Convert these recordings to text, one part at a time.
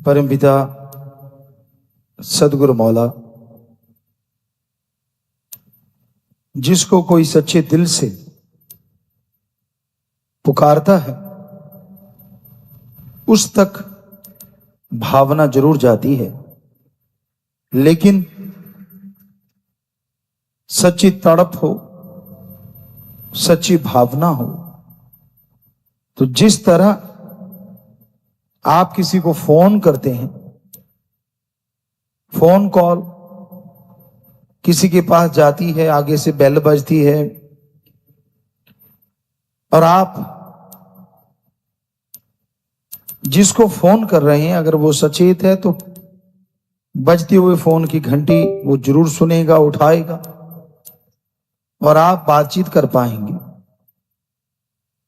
परमपिता सदगुरु मौला, जिसको कोई सच्चे दिल से पुकारता है उस तक भावना जरूर जाती है, लेकिन सच्ची तड़प हो, सच्ची भावना हो, तो जिस तरह आप किसी को फोन करते हैं, फोन कॉल किसी के पास जाती है, आगे से बेल बजती है और आप जिसको फोन कर रहे हैं अगर वो सचेत है तो बजते हुए फोन की घंटी वो जरूर सुनेगा, उठाएगा और आप बातचीत कर पाएंगे।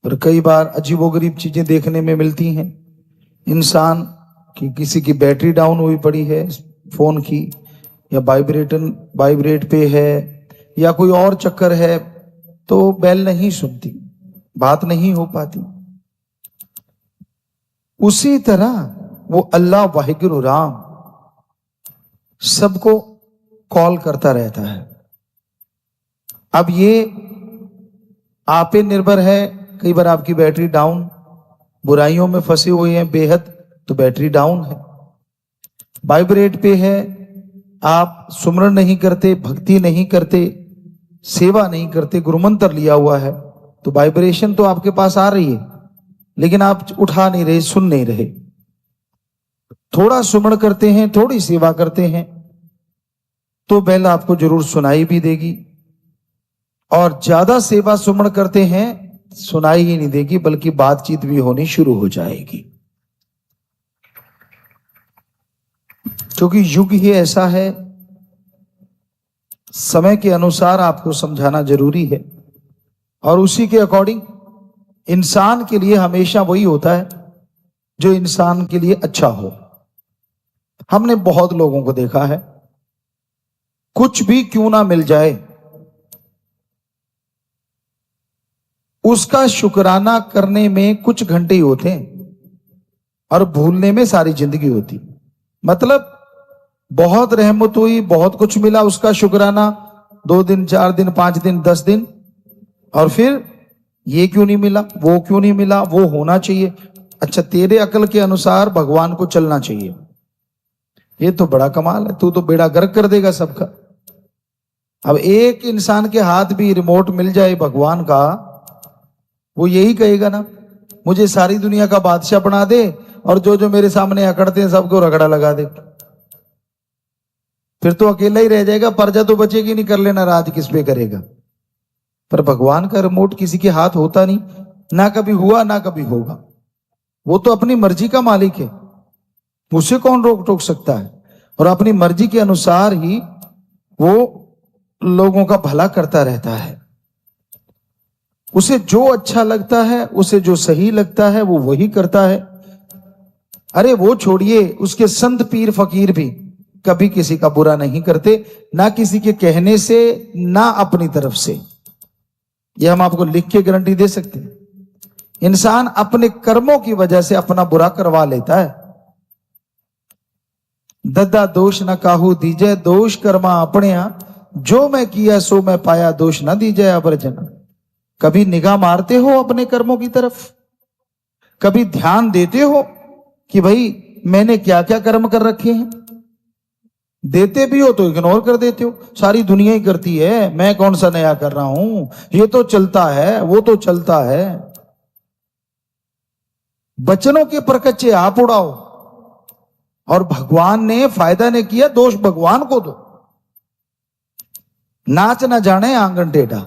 पर कई बार अजीबोगरीब चीजें देखने में मिलती हैं। इंसान की किसी की बैटरी डाउन हुई पड़ी है फोन की, या वाइब्रेट पे है, या कोई और चक्कर है, तो बेल नहीं सुनती, बात नहीं हो पाती। उसी तरह वो अल्लाह वाहिगुरु राम सबको कॉल करता रहता है। अब ये आप पे निर्भर है। कई बार आपकी बैटरी डाउन, बुराइयों में फंसे हुए हैं बेहद, तो बैटरी डाउन है, वाइब्रेट पे है, आप सुमरण नहीं करते, भक्ति नहीं करते, सेवा नहीं करते, गुरुमंत्र लिया हुआ है, तो वाइब्रेशन तो आपके पास आ रही है, लेकिन आप उठा नहीं रहे, सुन नहीं रहे। थोड़ा सुमरण करते हैं, थोड़ी सेवा करते हैं, तो बेल आपको जरूर सुनाई भी देगी। और ज्यादा सेवा सुमरण करते हैं, सुनाई ही नहीं देगी, बल्कि बातचीत भी होनी शुरू हो जाएगी। क्योंकि युग ही ऐसा है, समय के अनुसार आपको समझाना जरूरी है और उसी के अकॉर्डिंग इंसान के लिए हमेशा वही होता है जो इंसान के लिए अच्छा हो। हमने बहुत लोगों को देखा है, कुछ भी क्यों ना मिल जाए, उसका शुक्राना करने में कुछ घंटे ही होते हैं और भूलने में सारी जिंदगी होती। मतलब बहुत रहमत हुई, बहुत कुछ मिला, उसका शुक्राना 2 दिन, 4 दिन, 5 दिन, 10 दिन, और फिर ये क्यों नहीं मिला, वो क्यों नहीं मिला, वो होना चाहिए। अच्छा, तेरे अकल के अनुसार भगवान को चलना चाहिए, ये तो बड़ा कमाल है, तू तो बेड़ा गर्क कर देगा सबका। अब एक इंसान के हाथ भी रिमोट मिल जाए भगवान का, वो यही कहेगा ना, मुझे सारी दुनिया का बादशाह बना दे और जो जो मेरे सामने अकड़ते हैं सबको रगड़ा लगा दे। फिर तो अकेला ही रह जाएगा, प्रजा तो बचेगी नहीं, कर लेना राज किस पे करेगा। पर भगवान का रिमोट किसी के हाथ होता नहीं, ना कभी हुआ ना कभी होगा। वो तो अपनी मर्जी का मालिक है, उसे कौन रोक टोक सकता है। और अपनी मर्जी के अनुसार ही वो लोगों का भला करता रहता है। उसे जो अच्छा लगता है, उसे जो सही लगता है, वो वही करता है। अरे वो छोड़िए, उसके संत पीर फकीर भी कभी किसी का बुरा नहीं करते, ना किसी के कहने से, ना अपनी तरफ से। यह हम आपको लिख के गारंटी दे सकते हैं। इंसान अपने कर्मों की वजह से अपना बुरा करवा लेता है। दद्दा दोष न काहू दीजय, दोष कर्मा अपने, जो मैं किया सो मैं पाया, दोष न दीजय अवर्जना। कभी निगाह मारते हो अपने कर्मों की तरफ? कभी ध्यान देते हो कि भाई मैंने क्या क्या कर्म कर रखे हैं? देते भी हो तो इग्नोर कर देते हो, सारी दुनिया ही करती है, मैं कौन सा नया कर रहा हूं, ये तो चलता है, वो तो चलता है। बचनों के परकच्चे आप उड़ाओ और भगवान ने फायदा ने किया, दोष भगवान को दो। नाच ना जाने आंगन टेढ़ा,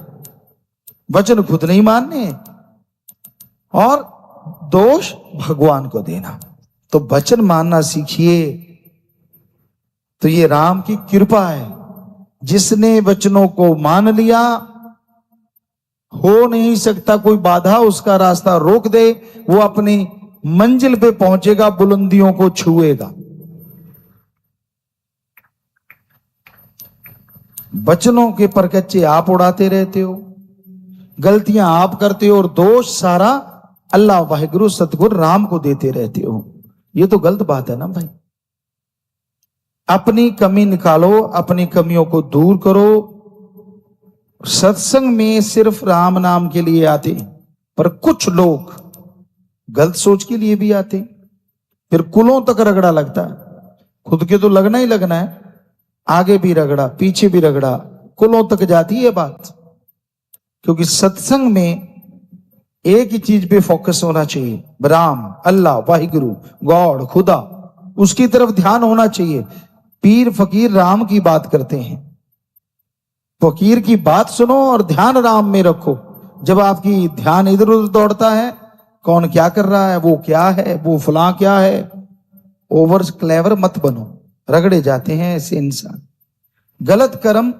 वचन खुद नहीं मानने और दोष भगवान को देना। तो वचन मानना सीखिए। तो ये राम की कृपा है, जिसने वचनों को मान लिया, हो नहीं सकता कोई बाधा उसका रास्ता रोक दे, वो अपनी मंजिल पे पहुंचेगा, बुलंदियों को छुएगा। वचनों के परकच्चे आप उड़ाते रहते हो, गलतियां आप करते हो और दोष सारा अल्लाह वाहिगुरु सतगुरु राम को देते रहते हो। ये तो गलत बात है ना भाई। अपनी कमी निकालो, अपनी कमियों को दूर करो। सत्संग में सिर्फ राम नाम के लिए आते, पर कुछ लोग गलत सोच के लिए भी आते, फिर कुलों तक रगड़ा लगता है। खुद के तो लगना ही लगना है, आगे भी रगड़ा पीछे भी रगड़ा, कुलों तक जाती है बात। क्योंकि सत्संग में एक ही चीज पे फोकस होना चाहिए, राम, अल्लाह, वाहिगुरु, गॉड, खुदा, उसकी तरफ ध्यान होना चाहिए। पीर फकीर राम की बात करते हैं, फकीर की बात सुनो और ध्यान राम में रखो। जब आपकी ध्यान इधर उधर दौड़ता है, कौन क्या कर रहा है, वो क्या है, वो फलां क्या है, ओवर क्लेवर मत बनो, रगड़े जाते हैं ऐसे इंसान। गलत कर्म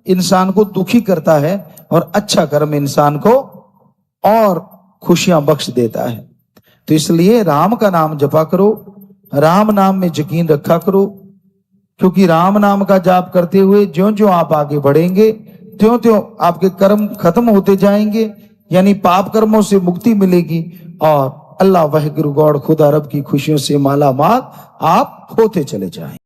इंसान को दुखी करता है और अच्छा कर्म इंसान को और खुशियां बख्श देता है। तो इसलिए राम का नाम जपा करो, राम नाम में यकीन रखा करो। क्योंकि राम नाम का जाप करते हुए ज्यों ज्यों आप आगे बढ़ेंगे, त्यों त्यों आपके कर्म खत्म होते जाएंगे, यानी पाप कर्मों से मुक्ति मिलेगी और अल्लाह वाहिगुरु गॉड खुदा रब की खुशियों से माला माल आप होते चले जाएं।